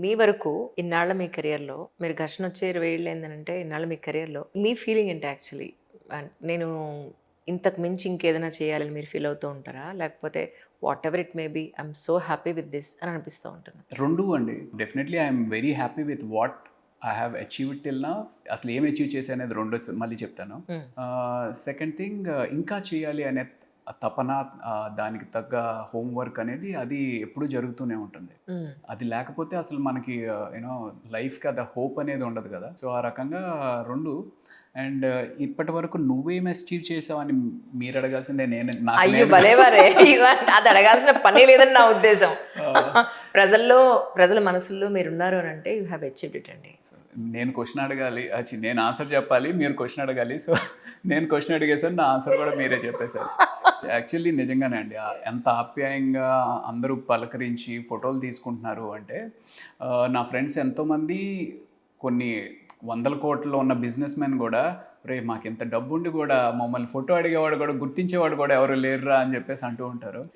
మీ వరకు ఇన్నాళ్ళ మీ కెరియర్‌లో మీరు ఘర్షణ వచ్చి 20 ఏళ్ళు అయిందనంటే ఇన్నాళ్ళ మీ కెరియర్‌లో మీ ఫీలింగ్ ఏంటి యాక్చువల్లీ? నేను ఇంతకు మించి ఇంకేదైనా చేయాలని మీరు ఫీల్ అవుతూ ఉంటారా? లేకపోతే whatever it may be I am so happy with this అని అనిపిస్తూ ఉంటుందా? రెండు అండి. Definitely I am very happy with what I have achieved till now. అసలు ఏం అచీవ్ చేశా అనేది రెండో మళ్ళీ చెప్తాను. హ్మ్. సెకండ్ థింగ్ ఇంకా చేయాలి అనే తపన, దానికి తగ్గ హోమ్ వర్క్ అనేది అది ఎప్పుడూ జరుగుతూనే ఉంటుంది. హ్మ్. అది లేకపోతే అసలు మనకి యూనో లైఫ్‌కి అది హోప్ అనేది ఉండదు కదా! సో, ఆ రకంగా 2 అండ్ ఇప్పటి వరకు నువ్వేం అచీవ్ చేసావని మీరు అడగాల్సిందే. నాకు అయ్యో! నేను భలేవారే! ఇగో అది అడగాల్సిన పనే లేదని నా ఉద్దేశం. ఆ! ప్రజల మనసుల్లో మీరున్నారు అనంటే యూ హావ్ అచీవ్డ్ ఇట్ అండి. సో, నేను క్వెషన్ అడగాలి. నేను ఆన్సర్ చెప్పాలి. మీరు క్వెషన్ అడగాలి. సో, నేను క్వెషన్ అడిగేసాను. నా ఆన్సర్ కూడా మీరే చెప్పేసారు. యాక్చువల్లీ నిజంగానే అండి. ఎంత ఆప్యాయంగా అందరూ పలకరించి ఫోటోలు తీసుకుంటున్నారు అంటే, నా ఫ్రెండ్స్ ఎంతోమంది కొన్ని వందల కోట్లలో ఉన్న బిజినెస్ మెన్ గూడా, "ఒరేయ్! మాకింత డబ్బుండి గూడా మమ్మల్ని ఫోటో అడిగేవాడు గూడా, గుర్తించేవాడు గూడా ఎవరు లేరురా" అని చెప్పేసి అంటూ ఉంటారు.